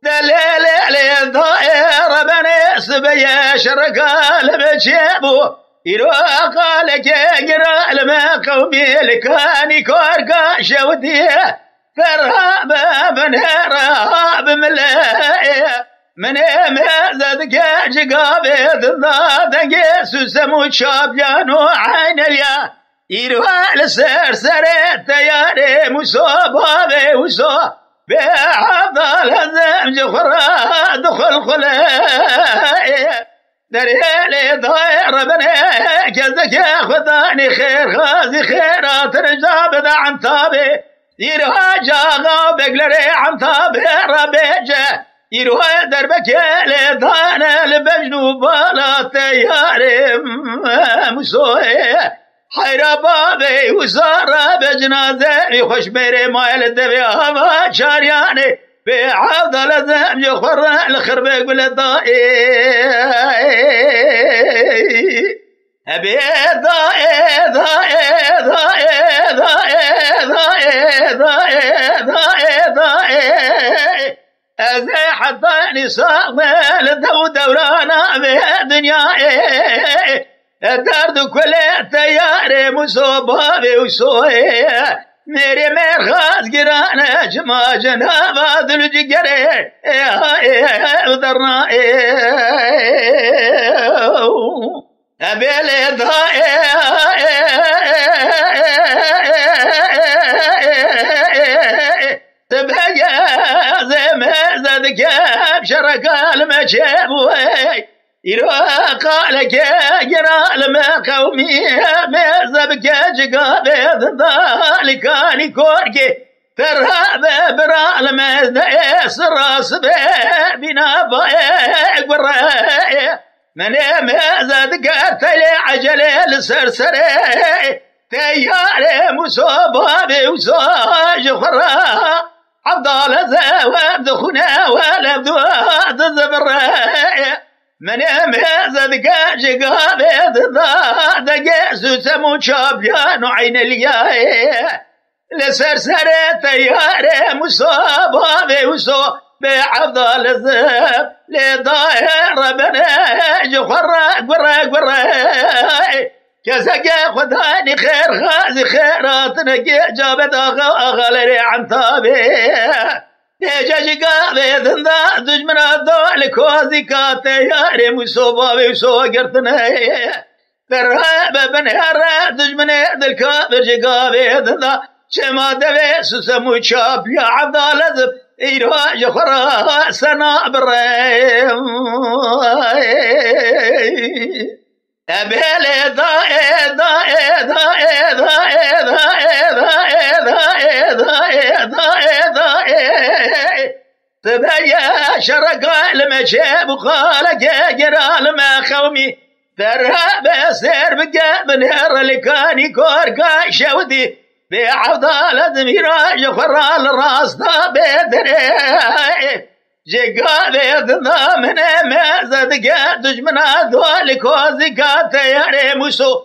دليل عليه ضائع ربنا سبيا شرقال بجيبه يروح قالك يقرأ لما قومي لكاني كورقا شوديه كرهاب بنهراب ملايه من مازدك جقابي ضدك سوسمو شابيانو عين اليا يروح لسر سرت ياري مصابه وصاب بعضل هزم جخرا دخل خلايا دريالي ضايع ربنا كذك يا خذاني خير غازي خيرات رجاب ذا عن طابي يروح جاغا بقلري عن طابي ربيجه يروح دربك لدانا لبجنو بالا تياري مسوي حيرا بابي وزارة بجنازة يخش بيري مايل الدبي هما شارياني بعوض لزم يخر الخربق بالدائي أبي ضائي ضائي ضائي ضائي ضائي ضائي ضائي أزي حتى نساء الدو دورانا بالدنيا الدرد كل تياري مصوبابي وسوي ميري مرخاز قرانا جما جنابا دل جقري ودرنا أبيلي ضائي تبهجا زي مزد كاب شركا المشيبوي يروقا لك جرى لما قومي مزد كجقا بيض ذلكاني كوركي ترهب برا المزد يسرس بنا بايق براي من مزد قتلي عجلي لسرسري تياري مصوبة وصاج خرا عبد الله زواب دخنا ولا بدوات الزبراء من مزد قاج قابض دقيس سمو شابيان وعين الياي لسرسري تياري مصوبة وصاج بعبد الله زواب لضاير بناج خرا قرا كسقى خداني خير غازي خيرات نقي جابت أغلري عن تابي يجاج قابي ذندا دجمنا دول كوزي كاتي ياري مصوبة ويسو قرتني ترهاب بنهر دجمني دلكابر جقابي ذندا شما دبي سسمو شاب يا عبد الله إيراج خرا سنا بريم أبيلي ضائي ضائي ضائي ضائي ضائي ضائي ضائي ضائي ضائي تبيا شرق المشيب وخالك جرال ما خومي ترهب سير بقى بنهر اللي كان يكوركا شودي بعوض الدميراج خرال الراس بيدري جقابي ذا من مازد قادج من هذول كوزي كاتي ياري مسو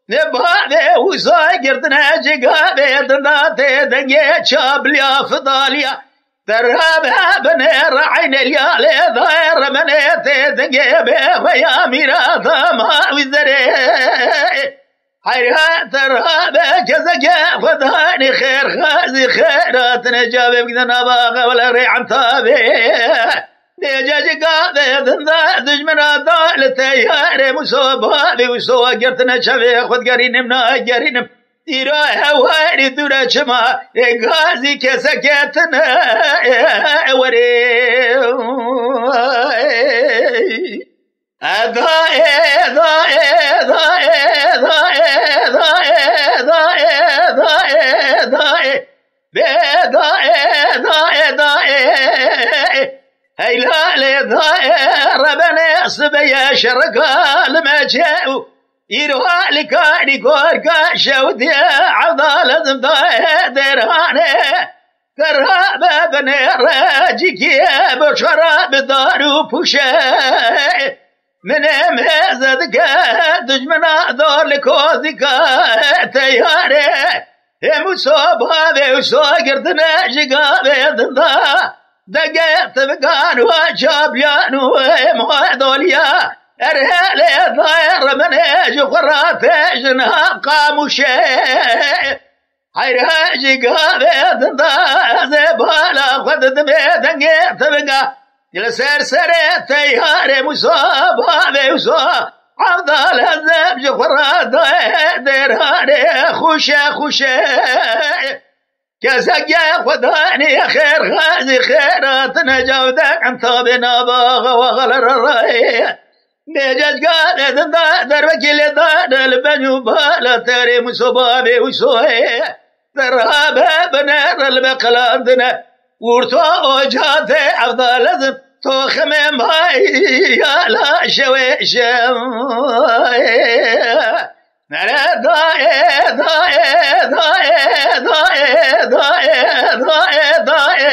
نبهابي وصاقرتنا جقابي ذا تدنجي شابليا فضاليا ترهابها بنير عين اليالي ضير من تدنجي بيا ميراثا ما وزري حيرها ترهابه كزقا فضاني خير خازي خيرات نجابي بقدنا باغا ولا ريعن تابي نجاج قابي ذنذا دجمنا دال تياري مصوبابي وسوا قرتنا شفي خد قرينم نا قرينم تيرا هواري دورا شما غازي كسكتنا وري ضائي ضائي ضائي ضائي ضائي ضائي ضائي ضائي ضائي ضائي هي لا لي ضائي ربنا صبيا شرقا لما جاءوا يروها لكاني كوركا شودي عضالة ضائي درهاني كرهابة بني راجيكي بشراب دارو بوشي من مزد قادج من دور لكوزي تياري مصوبة وصاقرتنا جقابي ذندا دقيت بقان وجابيان ومهدوليا ارهالي ضاير من جغراتي جنها قاموشي حيرها جقابي ذندا زبالا خدت بيدنقيت بقى يلسر سري تياري مصابة وصا عبد الهزب جفرات ديراني خوشة كسقيا خداني خير غازي خيرات نجودك عن طابنا باغ وغلر الرأي نجاج قال دربك لدان البنو بالا تاري مصابة وصوي ترهاب بنار البقلاندنا ورتو جاتي عبد الهزب تو خمم باي لا شوي شم نرى ضاي ضاي ضاي ضاي ضاي ضاي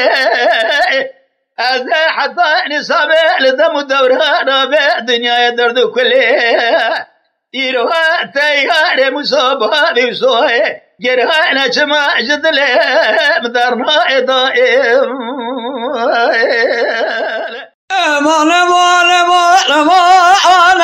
أذا حتى نصاب لدم الدوران بالدنيا درد كله يروح تيار مصابة بيسوي جرحنا جمع جدله مدرنا ضائم أمان أمان أمان أمان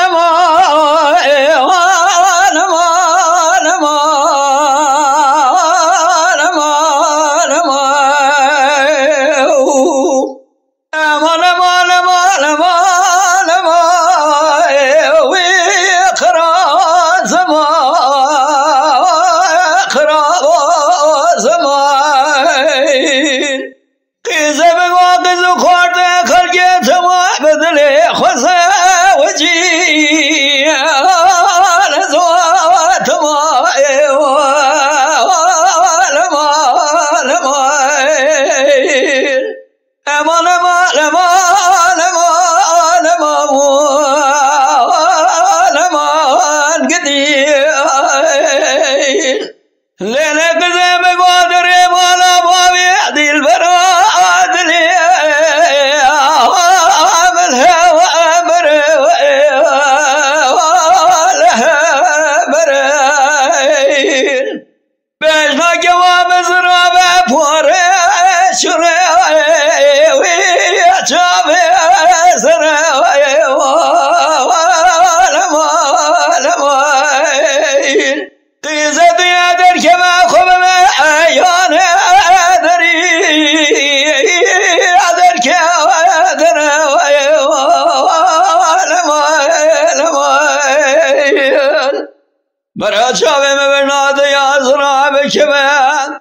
براجعه مبناد يا زراب كمان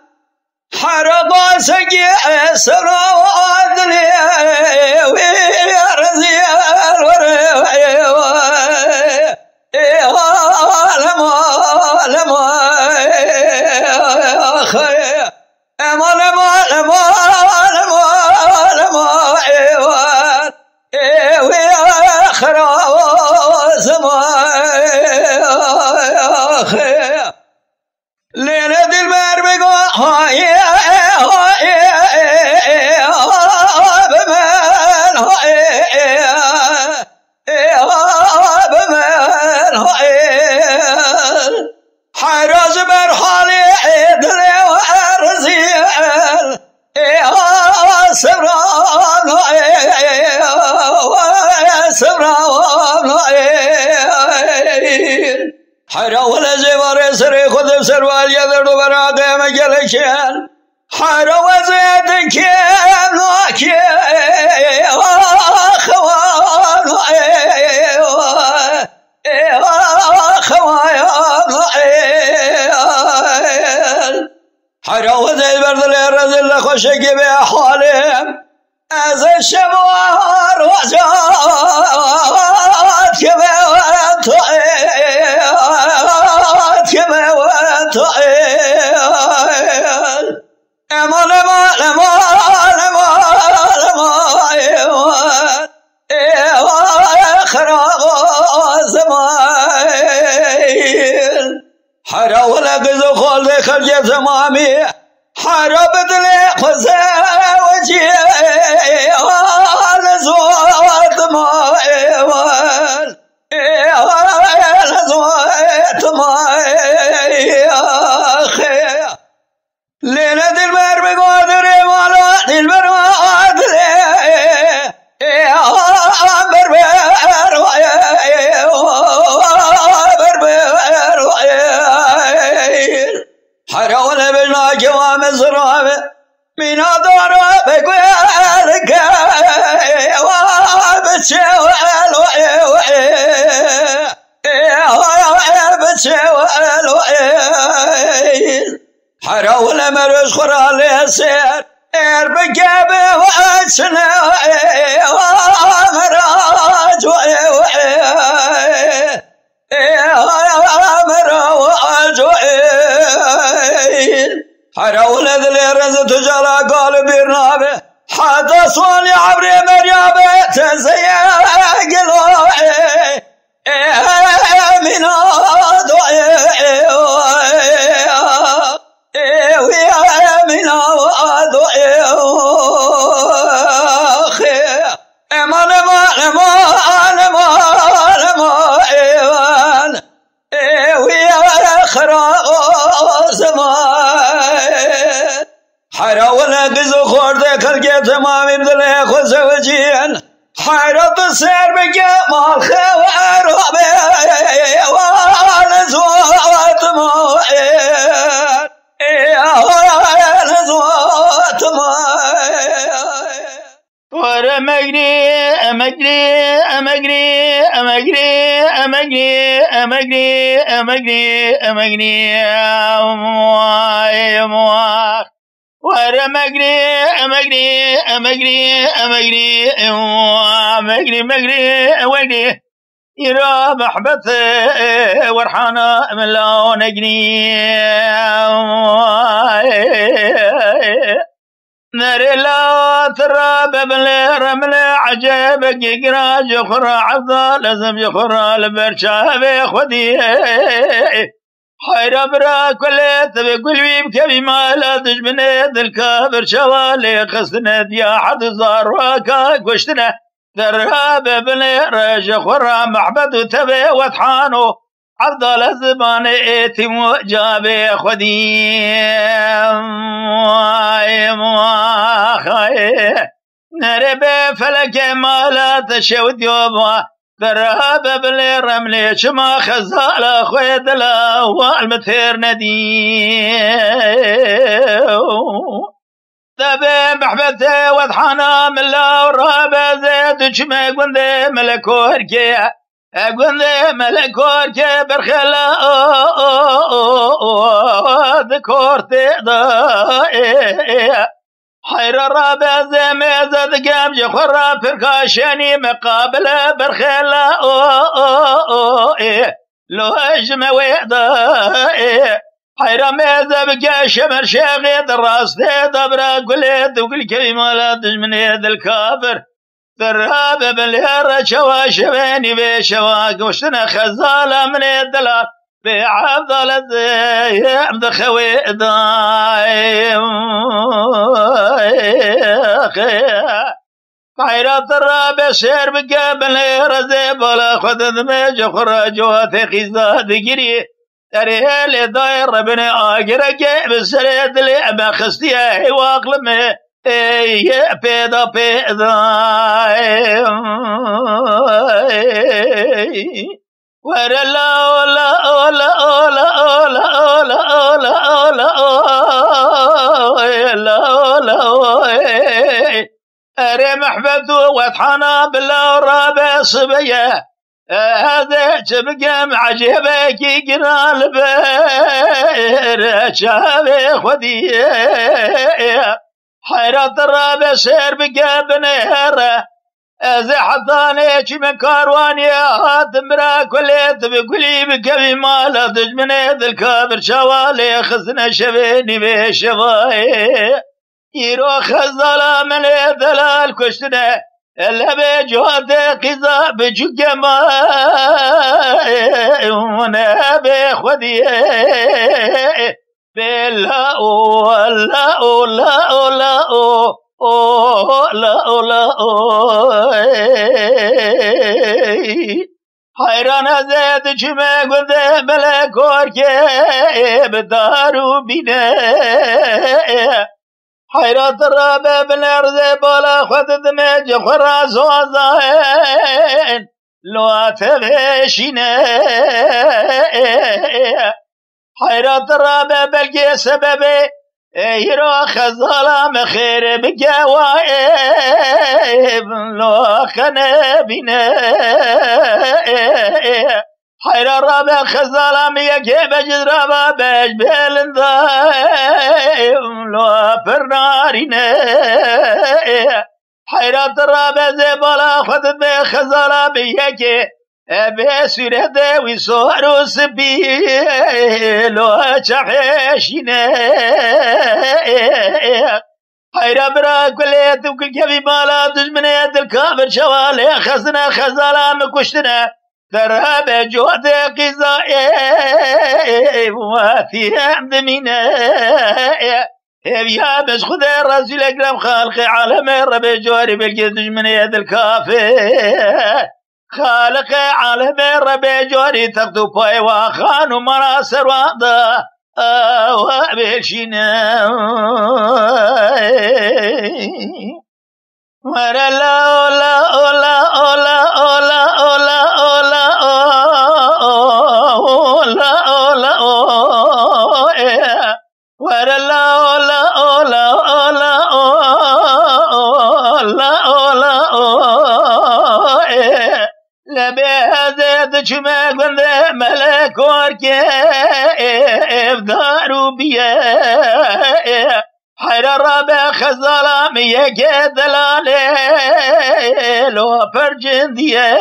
حرقا سقي سرا وعدلي ويرزي الوري لما خي ليلة المربق هاي بمن هاي حراز برحالي دلي وارزيل سبران حرا ولا زوار سري خذ سروال يذر براقي مجلشان حرا وزيد كيف ناكي خوان حرا وزيد برد الرزل خوشك بحالهم از الشمار وزاد كما وانت امان حرا ولا قزو خال ذي خرجة زمامي حرا بدلي خزا وجي لزوات مايوان لزوات ماي أخي ليلة المربق وادري مالا المراد حرا ولا بجنا جوام الزرابة من أدارة بقوالك وابتشوال حرا ولا مرز خرال يسير بقابه واتسنا ومراج حرا ولا ذلي رزت جلا قال برنابه حتى صوني عبري مريابه تزيقلوا من ضعي ويا من ضعي حراونا قزو خوردك القيت مامي بدلي خوزوجين حيرة السير بقى الخوار وانا زوات موعين وانا زوات موعين ورا مجري أمجري أمجري أمجري أمجري أمجري أمجري أمجري أمواي ورا مجري أمجري أمجري أمجري أمجري مجري وجري يرى محبته ورحانة من لون أجري نري لا ترى ببل رمل عجبك يقرا جخرا عفضا لازم يخرا البرشا خودي حيرا برا كل تبي كل بيب كبي ما لا تجبني ذلك برشوالي خسند يا حد زار وكا كشتنا ترى ببل رج خرا محبد تبي وطحانو عفضل الزبان اتم جابي خدي نربي فلك ما لا تشود يوبا ترهب بلي رملي شما خزالة خويد لا والمثير ندي تبي محبتي وضحانا من لا ورابة زيت شما قندي ملكور كي قندي ملكور كي برخلا ذكورتي حير الرابع زميزة دقام جخرا فركاشاني مقابلة برخلا لو اجمع ويدا حير ميزة بقى شمر شاغي دراستي دبرا قلت وقل كلمة لا تجمني ذا الكافر ترابة بالهرة شوا شباني بشواك وشتنا خزالة من الدلال بعبد الزيب خوي دايم خيرات الرابع شير بقابل رزيب ولا خذ دمج خرج وثقي زاد قري تريل داير ربنا اقرك بالسريد اللي ما خستيه واقلمه يا بيدا بيدا ورا لا ولا ولا ولا ولا ولا ولا ولا أري محبته وطحنا بالله ورابع صبيه هذا تبقى معجبك يقرا البير شابي خدي حيرة الرابع سير بقى بنهره أزي حطاني شي من كارواني تمرا كليت بكلي بكبي مالا تجمني ذا الكابر شوالي خزنا شبيني بشفاي يرو خزالا من دلال كشتنا الا بجوات قزا بجقما وانا بخودي بلا ولا ولا ولا لا لا حيران زيد جمع قد ملكور كي بدارو بنا حيرات الرابع بالارض بلا خد دمج خراز وزاين لو تبشينا حيرات الرابع بلقي سببي يرو خزالة مخير بجوائب لو خنا بنا حير الرابع خزالة ميكي بجرابا بجبال انضايم لو برنارنا حيرات الرابع زبالا خدت بخزالة ميكي بسورة دوي صورو سبيلو چحشينا حيرة برا كليت وكل كفي بالا دجمنيت الكافر شوالي خزنا خزالا مكشتنا ترهب جوات قزائي وفي عمد مينا يا بس خذ الرسول اكرم خالق عالم رب جواري بالقدج من يد الكافر خالق عالم رب جواري تقدو باي وخان ومراسر واضح وبالشنا ورا لا لا لا لا لا لا لا ورا لا لا لا لا لبهذا شما قند ملك وركيف دارو بيه حير الرابع خزالام يكي دلالي لو برجنديه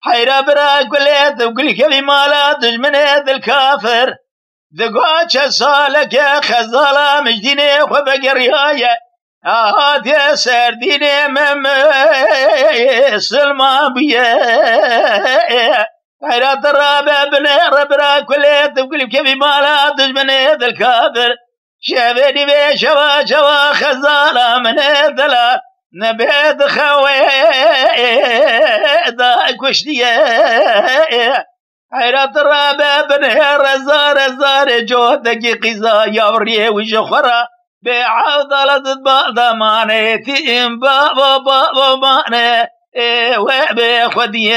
حير برا كليت وكل كلمات من يد الكافر ذقوش صالك خزالام جديني وبقريايه هاتي سرديني سلمى بيه حيرات الرابع بني ربرا كليت وكل كيف مالات من يد الكافر شابيني بي شوا شوا خزالة من يدلا نبيت خوي دا كشتيه حيرات الرابع بني رزار جودك قزا يوري وجخرا بعضلة بعض مانيتين بابا ماني وبخديه